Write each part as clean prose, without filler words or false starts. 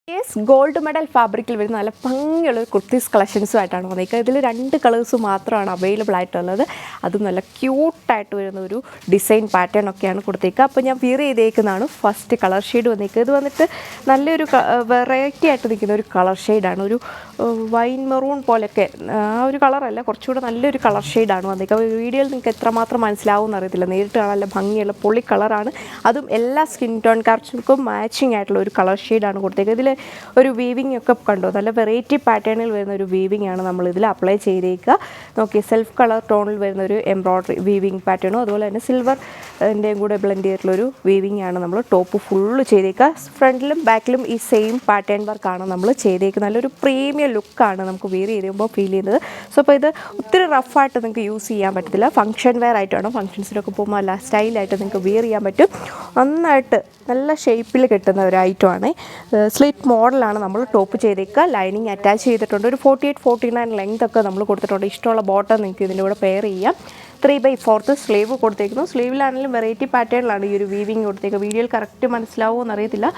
Yes gold medal ഫാബ്രിക്കിൽ വരുന്ന നല്ല ഭംഗിയുള്ള ഒരു കുർത്തീസ് കളക്ഷൻസുമായിട്ടാണ് വന്നിരിക്കുന്നത്. ഇതിൽ 2 കളേഴ്സ് മാത്രമാണ് അവൈലബിൾ ആയിട്ടുള്ളത്. അതും നല്ല ക്യൂട്ടായിട്ട് വരുന്ന ഒരു ഡിസൈൻ പാറ്റേൺ ഒക്കെയാണ് കൊടുത്തേക്കുക. അപ്പോൾ ഞാൻ വിയർ ചെയ്തേക്കുന്നതാണ് ഫസ്റ്റ് കളർ ഷെയ്ഡ് വന്നിരിക്കുക. ഇത് വന്നിട്ട് നല്ലൊരു വെറൈറ്റി ആയിട്ട് നിൽക്കുന്ന ഒരു കളർ ഷെയ്ഡാണ്. ഒരു വൈൻ മെറൂൺ പോലെയൊക്കെ ആ ഒരു കളറല്ല, കുറച്ചുകൂടെ നല്ലൊരു കളർ ഷെയ്ഡാണ് വന്നിരിക്കുക. വീഡിയോയിൽ നിങ്ങൾക്ക് എത്രമാത്രം മനസ്സിലാവുമെന്ന് അറിയത്തില്ല, നേരിട്ട് നല്ല ഭംഗിയുള്ള പൊളി കളറാണ്. അതും എല്ലാ സ്കിൻ ടോൺകാർക്കും മാച്ചിങ് ആയിട്ടുള്ള ഒരു കളർ ഷെയ്ഡാണ് കൊടുത്തേക്കുക. ഇതിൽ ഒരു വീവിങ് ഒക്കെ കണ്ടോ, നല്ല വെറൈറ്റി പാറ്റേണിൽ വരുന്ന ഒരു വീവിങ് ആണ് നമ്മൾ ഇതിൽ അപ്ലൈ ചെയ്തേക്കുക. നോക്കി സെൽഫ് കളർ ടോണിൽ വരുന്ന ഒരു എംബ്രോയ്ഡറി വീവിങ് പാറ്റേണും അതുപോലെ തന്നെ സിൽവറിൻ്റെയും കൂടെ ബ്ലെൻഡ് ചെയ്തിട്ടുള്ളൊരു വീവിങ് ആണ് നമ്മൾ ടോപ്പ് ഫുള്ള് ചെയ്തേക്കുക. ഫ്രണ്ടിലും ബാക്കിലും ഈ സെയിം പാറ്റേൺ വർക്കാണ് നമ്മൾ ചെയ്തേക്കുന്നത്. നല്ലൊരു പ്രീമിയം ലുക്കാണ് നമുക്ക് വെയർ ചെയ്യുമ്പോൾ ഫീൽ ചെയ്യുന്നത്. സോ അപ്പോൾ ഇത് ഒത്തിരി റഫായിട്ട് നിങ്ങൾക്ക് യൂസ് ചെയ്യാൻ പറ്റത്തില്ല, ഫംഗ്ഷൻ വെയർ ആയിട്ടാണ്. ഫംഗ്ഷൻസിലൊക്കെ പോകുമ്പോൾ അല്ല സ്റ്റൈലായിട്ട് നിങ്ങൾക്ക് വെയർ ചെയ്യാൻ പറ്റും. നന്നായിട്ട് നല്ല ഷേപ്പിൽ കിട്ടുന്ന ഒരു ഐറ്റമാണ്. സ്ലിറ്റ് മോഡലാണ് നമ്മൾ ടോപ്പ് ചെയ്തേക്കുക. ലൈനിങ് അറ്റാച്ച് ചെയ്തിട്ടുണ്ട്. ഒരു 48-49 ലെങ്ത് ഒക്കെ നമ്മൾ കൊടുത്തിട്ടുണ്ട്. ഇഷ്ടമുള്ള ബോട്ടം നിങ്ങൾക്ക് ഇതിൻ്റെ കൂടെ പെയർ ചെയ്യാം. 3/4 സ്ലീവ് കൊടുത്തേക്കുന്നു. സ്ലീവിലാണെങ്കിലും വെറൈറ്റി പാറ്റേണിലാണ് ഈ ഒരു വീവിങ് കൊടുത്തേക്കുക. വീഡിയോയിൽ കറക്റ്റ് മനസ്സിലാവുമോ എന്നറിയത്തില്ല,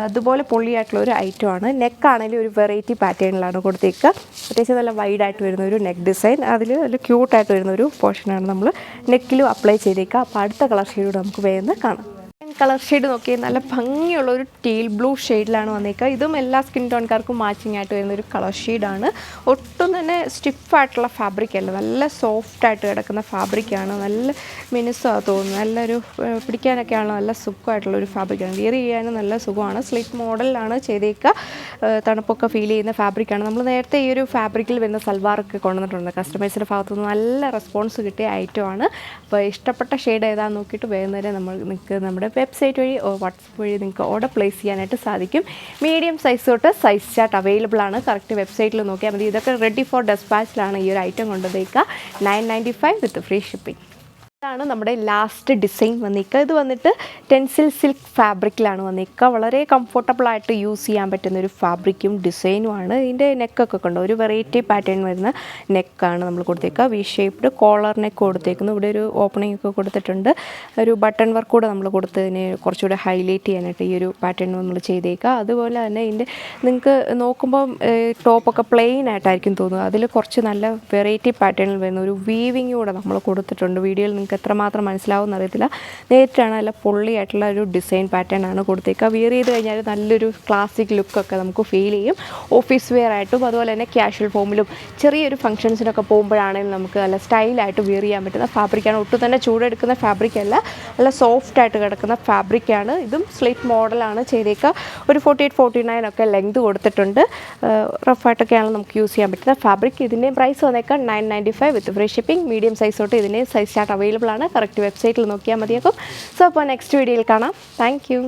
അതുപോലെ പൊള്ളിയായിട്ടുള്ള ഒരു ഐറ്റമാണ്. നെക്കാണെങ്കിലും ഒരു വെറൈറ്റി പാറ്റേണിലാണ് കൊടുത്തേക്കുക. അത്യാവശ്യം നല്ല വൈഡായിട്ട് വരുന്ന ഒരു നെക്ക് ഡിസൈൻ, അതിൽ നല്ല ക്യൂട്ടായിട്ട് വരുന്ന ഒരു പോർഷനാണ് നമ്മൾ നെക്കിലും അപ്ലൈ ചെയ്തേക്കുക. അപ്പോൾ അടുത്ത കളർ ഷെയ്ഡ് നമുക്ക് വേഗം കാണാം. കളർ ഷെയ്ഡ് നോക്കി നല്ല ഭംഗിയുള്ള ഒരു ടീൽ ബ്ലൂ ഷെയ്ഡിലാണ് വന്നേക്കുക. ഇതും എല്ലാ സ്കിൻ ടോൺകാർക്കും മാച്ചിങ് ആയിട്ട് വരുന്ന ഒരു കളർ ഷെയ്ഡാണ്. ഒട്ടും തന്നെ സ്റ്റിഫായിട്ടുള്ള ഫാബ്രിക് അല്ല, നല്ല സോഫ്റ്റായിട്ട് കിടക്കുന്ന ഫാബ്രിക്കാണ്. നല്ല മിനുസാണ് തോന്നുന്നത്. നല്ലൊരു പിടിക്കാനൊക്കെയാണ് നല്ല സുഖമായിട്ടുള്ള ഒരു ഫാബ്രിക്കാണ്. വിയർ ചെയ്യാനും നല്ല സുഖമാണ്. സ്ലിറ്റ് മോഡലിലാണ് ചെയ്തേക്കുക. തണുപ്പൊക്കെ ഫീൽ ചെയ്യുന്ന ഫാബ്രിക്കാണ്. നമ്മൾ നേരത്തെ ഈ ഒരു ഫാബ്രിക്കിൽ വരുന്ന സൽവാറൊക്കെ കൊണ്ടുവന്നിട്ടുണ്ട്. കസ്റ്റമേഴ്സിൻ്റെ ഭാഗത്തുനിന്ന് നല്ല റെസ്പോൺസ് കിട്ടിയ ഐറ്റമാണ്. അപ്പോൾ ഇഷ്ടപ്പെട്ട ഷെയ്ഡ് ഏതാണെന്ന് നോക്കിയിട്ട് വേഗം തന്നെ നിങ്ങൾക്ക് നമ്മുടെ വെബ്സൈറ്റ് വഴി വാട്സപ്പ് വഴി നിങ്ങൾക്ക് ഓർഡർ പ്ലേസ് ചെയ്യാനായിട്ട് സാധിക്കും. മീഡിയം സൈസ് തൊട്ട് സൈസ് ചാർട്ട് അവൈലബിൾ ആണ്. കറക്റ്റ് വെബ്സൈറ്റിൽ നോക്കിയാൽ മതി. ഇതൊക്കെ റെഡി ഫോർ ഡെസ്പാച്ചിലാണ് ഈ ഒരു ഐറ്റം കൊണ്ടുവന്നേക്കുക. 995 വിത്ത് ഫ്രീ ഷിപ്പിംഗ്. ഇതാണ് നമ്മുടെ ലാസ്റ്റ് ഡിസൈൻ വന്നിരിക്കുക. ഇത് വന്നിട്ട് ടെൻസിൽ സിൽക്ക് ഫാബ്രിക്കിലാണ് വന്നിരിക്കുക. വളരെ കംഫർട്ടബിളായിട്ട് യൂസ് ചെയ്യാൻ പറ്റുന്ന ഒരു ഫാബ്രിക്കും ഡിസൈനുമാണ്. ഇതിൻ്റെ നെക്കൊക്കെ കണ്ടോ, ഒരു വെറൈറ്റി പാറ്റേൺ വരുന്ന നെക്കാണ് നമ്മൾ കൊടുത്തേക്കുക. വി ഷേപ്ഡ് കോളർ നെക്ക് കൊടുത്തേക്കുന്നു. ഇവിടെ ഒരു ഓപ്പണിംഗ് ഒക്കെ കൊടുത്തിട്ടുണ്ട്. ഒരു ബട്ടൺ വർക്ക് കൂടെ നമ്മൾ കൊടുത്തതിനെ കുറച്ചുകൂടെ ഹൈലൈറ്റ് ചെയ്യാനായിട്ട് ഈ ഒരു പാറ്റേൺ നമ്മൾ ചെയ്തേക്കുക. അതുപോലെ തന്നെ ഇതിൻ്റെ നിങ്ങൾക്ക് നോക്കുമ്പം ടോപ്പൊക്കെ പ്ലെയിൻ ആയിട്ടായിരിക്കും തോന്നുക. അതിൽ കുറച്ച് നല്ല വെറൈറ്റി പാറ്റേണിൽ വരുന്ന ഒരു വീവിങ് കൂടെ നമ്മൾ കൊടുത്തിട്ടുണ്ട്. വീഡിയോയിൽ നിങ്ങൾക്ക് എത്രമാത്രം മനസ്സിലാവുമെന്ന് അറിയത്തില്ല, നേരിട്ടാണ് നല്ല പൊള്ളിയായിട്ടുള്ള ഒരു ഡിസൈൻ പാറ്റേൺ ആണ് കൊടുത്തേക്കുക. വിയർ ചെയ്ത് കഴിഞ്ഞാൽ നല്ലൊരു ക്ലാസിക് ലുക്കൊക്കെ നമുക്ക് ഫീൽ ചെയ്യും. ഓഫീസ് വെയർ ആയിട്ടും അതുപോലെ തന്നെ ക്യാഷ്വൽ ഫോമിലും ചെറിയൊരു ഫംഗ്ഷൻസിനൊക്കെ പോകുമ്പോഴാണെങ്കിലും നമുക്ക് നല്ല സ്റ്റൈലായിട്ട് വിയർ ചെയ്യാൻ പറ്റുന്ന ഫാബ്രിക്കാണ്. ഒട്ടും തന്നെ ചൂടെടുക്കുന്ന ഫാബ്രിക്കല്ല, നല്ല സോഫ്റ്റായിട്ട് കിടക്കുന്ന ഫാബ്രിക്കാണ്. ഇതും സ്ലിറ്റ് മോഡലാണ് ചെയ്തേക്കുക. ഒരു 48-49 ഒക്കെ ലെങ്ത് കൊടുത്തിട്ടുണ്ട്. റഫായിട്ടൊക്കെയാണ് നമുക്ക് യൂസ് ചെയ്യാൻ പറ്റുന്ന ഫാബ്രിക്. ഇതിൻ്റെയും പ്രൈസ് വന്നേക്കാം 995 വിത്ത് ഫ്രീ ഷിപ്പിംഗ്. മീഡിയം സൈസ് തൊട്ട് ഇതിൻ്റെ സൈസ് ചാർട്ട് അവൈലബിൾ ആണ്. കറക്റ്റ് വെബ്സൈറ്റിൽ നോക്കിയാൽ മതിയാക്കും. സോ അപ്പോൾ നെക്സ്റ്റ് വീഡിയോയിൽ കാണാം. Thank you.